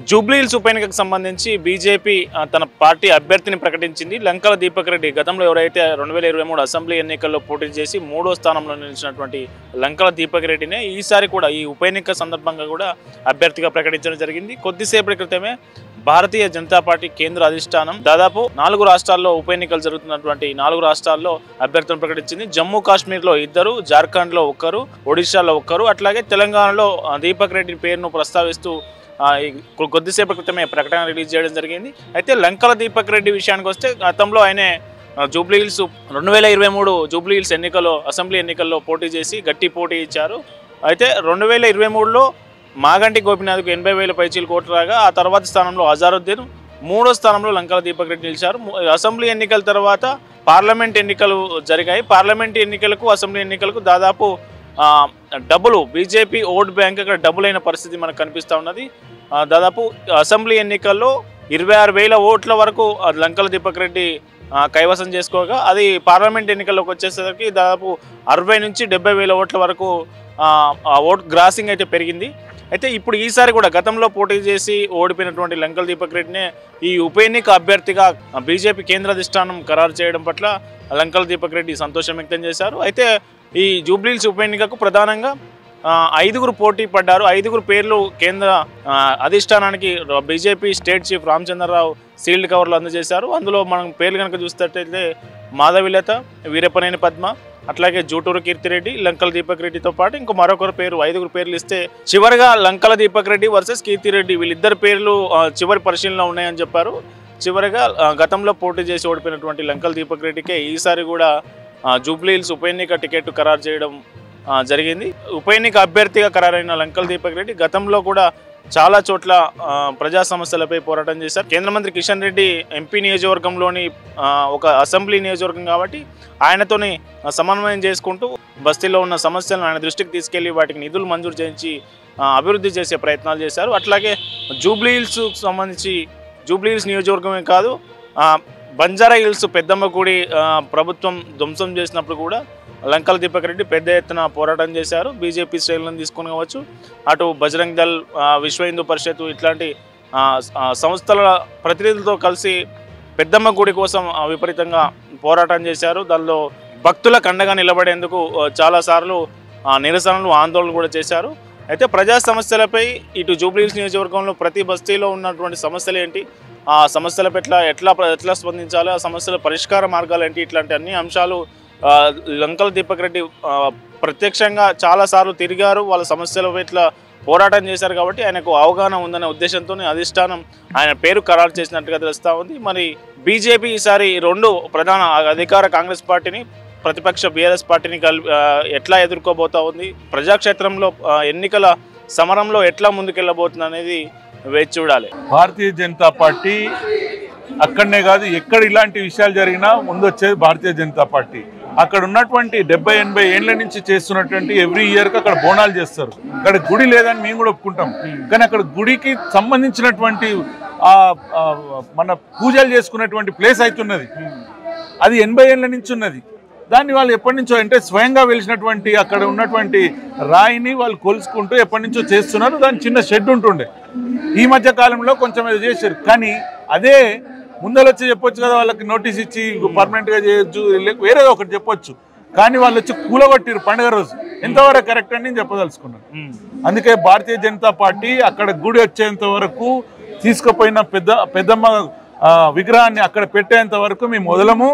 జూబ్లీహిల్స్ ఉప ఎన్నికకు సంబంధించి బీజేపీ తన పార్టీ అభ్యర్థిని ప్రకటించింది. లంకల దీపక్ రెడ్డి గతంలో ఎవరైతే 2023 అసెంబ్లీ ఎన్నికల్లో పోటీ చేసి 3వ స్థానంలో నిలిచినటువంటి లంకల దీపక్ రెడ్డినే ఈసారి కూడా ఈ ఉప ఎన్నిక సందర్భంగా కూడా అభ్యర్థిగా ప్రకటించడం జరిగింది. కొద్దిసేపటి క్రితమే భారతీయ జనతా పార్టీ కేంద్ర అధిష్టానం దాదాపు 4 రాష్ట్రాల్లో ఉప ఎన్నికలు జరుగుతున్నటువంటి 4 రాష్ట్రాల్లో అభ్యర్థులను ప్రకటించింది. జమ్మూ కాశ్మీర్లో 2, జార్ఖండ్లో 1, ఒడిశాలో 1, అట్లాగే తెలంగాణలో దీపక్ రెడ్డి పేరును ప్రస్తావిస్తూ కొద్దిసేపటి క్రితమే ప్రకటన రిలీజ్ చేయడం జరిగింది. అయితే లంకల దీపక్ రెడ్డి విషయానికి వస్తే గతంలో ఆయనే జూబ్లీహిల్స్ 2023 జూబ్లీహిల్స్ ఎన్నికల్లో అసెంబ్లీ ఎన్నికల్లో పోటీ చేసి గట్టి పోటీ ఇచ్చారు. అయితే 2023లో మాగంటి గోపినాథ్కు 80,000 పైచీలు కోట్లు రాగా ఆ తర్వాత స్థానంలో అజారుద్దీన్, 3వ స్థానంలో లంకల దీపక్ రెడ్డి నిలిచారు. అసెంబ్లీ ఎన్నికల తర్వాత పార్లమెంట్ ఎన్నికలు జరిగాయి. పార్లమెంట్ ఎన్నికలకు అసెంబ్లీ ఎన్నికలకు దాదాపు డబుల్ బీజేపీ ఓట్ బ్యాంక్ అక్కడ డబుల్ అయిన పరిస్థితి మనకు కనిపిస్తూ ఉన్నది. దాదాపు అసెంబ్లీ ఎన్నికల్లో 26,000 ఓట్ల వరకు లంకల దీపక్ రెడ్డి కైవసం చేసుకోగా అది పార్లమెంట్ ఎన్నికల్లోకి వచ్చేసరికి దాదాపు 60,000 నుంచి 70,000 ఓట్ల వరకు ఓట్ గ్రాసింగ్ అయితే పెరిగింది. అయితే ఇప్పుడు ఈసారి కూడా గతంలో పోటీ చేసి ఓడిపోయినటువంటి లంకల దీపక్ రెడ్డినే ఈ ఉప ఎన్నిక అభ్యర్థిగా బీజేపీ కేంద్ర అధిష్టానం ఖరారు చేయడం పట్ల లంకల దీపక్ రెడ్డి సంతోషం వ్యక్తం చేశారు. అయితే ఈ జూబ్లీహిల్స్ ఉప ఎన్నికకు ప్రధానంగా 5 పోటీ పడ్డారు. 5 పేర్లు కేంద్ర అధిష్టానానికి BJP state chief Ramachandra Rao sealed కవర్లు అందజేశారు. అందులో మనం పేర్లు కనుక చూసినట్లయితే మాధవిలత, వీరపనేని పద్మ, అట్లాగే జూటూరు కీర్తిరెడ్డి, లంకల దీపక్ రెడ్డితో పాటు ఇంకో మరొకరు పేరు 5 పేర్లు ఇస్తే చివరిగా లంకల దీపక్ రెడ్డి వర్సెస్ కీర్తిరెడ్డి వీళ్ళిద్దరు పేర్లు చివరి పరిశీలనలో ఉన్నాయని చెప్పారు. చివరిగా గతంలో పోటీ చేసి ఓడిపోయినటువంటి లంకల దీపక్ రెడ్డికే ఈసారి కూడా జూబ్లీహిల్స్ ఉప ఎన్నిక టికెట్ ఖరారు చేయడం జరిగింది. ఉప ఎన్నిక అభ్యర్థిగా ఖరారైన లంకల దీపక్ రెడ్డి గతంలో కూడా చాలా చోట్ల ప్రజా సమస్యలపై పోరాటం చేశారు. కేంద్ర మంత్రి కిషన్ రెడ్డి ఎంపీ నియోజకవర్గంలోని ఒక అసెంబ్లీ నియోజకవర్గం కాబట్టి ఆయనతోని సమన్వయం చేసుకుంటూ బస్తీలో ఉన్న సమస్యలను ఆయన దృష్టికి తీసుకెళ్లి వాటికి నిధులు మంజూరు చేయించి అభివృద్ధి చేసే ప్రయత్నాలు చేశారు. అట్లాగే జూబ్లీహిల్స్ సంబంధించి జూబ్లీహిల్స్ నియోజకవర్గమే కాదు బంజారా హిల్స్ పెద్దమ్మ గుడి ప్రభుత్వం ధ్వంసం చేసినప్పుడు కూడా లంకల దీపక్ రెడ్డి పెద్ద ఎత్తున పోరాటం చేశారు. బీజేపీ శ్రేణులను తీసుకుని కావచ్చు, అటు బజరంగ్ దళ్, విశ్వ హిందూ పరిషత్ ఇట్లాంటి సంస్థల ప్రతినిధులతో కలిసి పెద్దమ్మ గుడి కోసం విపరీతంగా పోరాటం చేశారు. దానిలో భక్తులకు అండగా నిలబడేందుకు చాలాసార్లు నిరసనలు, ఆందోళనలు కూడా చేశారు. అయితే ప్రజా సమస్యలపై ఇటు జూబ్లీహిల్స్ నియోజకవర్గంలో ప్రతి బస్తీలో ఉన్నటువంటి సమస్యలు ఏంటి, ఆ సమస్యల పట్ల ఎట్లా స్పందించాలి, ఆ సమస్యల పరిష్కార మార్గాలు ఏంటి, ఇట్లాంటి అన్ని అంశాలు లంకల దీపక్ రెడ్డి ప్రత్యక్షంగా చాలాసార్లు తిరిగారు. వాళ్ళ సమస్యల పట్ల పోరాటం చేశారు కాబట్టి ఆయనకు అవగాహన ఉందనే ఉద్దేశంతో అధిష్టానం ఆయన పేరు ఖరారు చేసినట్టుగా తెలుస్తూ ఉంది. మరి బీజేపీ ఈసారి 2 ప్రధాన అధికార కాంగ్రెస్ పార్టీని, ప్రతిపక్ష బీఆర్ఎస్ పార్టీని ఎట్లా ఎదుర్కోబోతా ఉంది, ప్రజాక్షేత్రంలో ఎన్నికల సమరంలో ఎట్లా ముందుకెళ్ళబోతుంది అనేది వేచి చూడాలి. భారతీయ జనతా పార్టీ అక్కడనే కాదు ఎక్కడ ఇలాంటి విషయాలు జరిగినా ముందొచ్చేది భారతీయ జనతా పార్టీ. అక్కడ ఉన్నటువంటి 70-80 ఏళ్ల నుంచి చేస్తున్నటువంటి ఎవ్రీ ఇయర్కి అక్కడ బోనాలు చేస్తారు. అక్కడ గుడి లేదని మేము కూడా ఒప్పుకుంటాం, కానీ అక్కడ గుడికి సంబంధించినటువంటి మన పూజలు చేసుకున్నటువంటి ప్లేస్ అవుతున్నది. అది 80 ఏళ్ల నుంచి ఉన్నది. దాన్ని వాళ్ళు ఎప్పటి నుంచో అంటే స్వయంగా వెలిసినటువంటి అక్కడ ఉన్నటువంటి రాయిని వాళ్ళు కొలుసుకుంటూ ఎప్పటి నుంచో చేస్తున్నారు. దాని చిన్న షెడ్ ఉంటుండే. ఈ మధ్య కాలంలో కొంచెం ఏదో చేశారు, కానీ అదే ముందరొచ్చి చెప్పొచ్చు కదా, వాళ్ళకి నోటీస్ ఇచ్చి పర్మనెంట్గా చేయొచ్చు, వేరేదో ఒకటి చెప్పొచ్చు. కానీ వాళ్ళు వచ్చి కూలగొట్టిరు పండుగ రోజు. ఎంతవరకు కరెక్ట్ అని నేను చెప్పదలుచుకున్నాను. అందుకే భారతీయ జనతా పార్టీ అక్కడ గుడి వచ్చేంత వరకు తీసుకుపోయిన పెద్దమ్మ విగ్రహాన్ని అక్కడ పెట్టేంత వరకు మేము వదలము.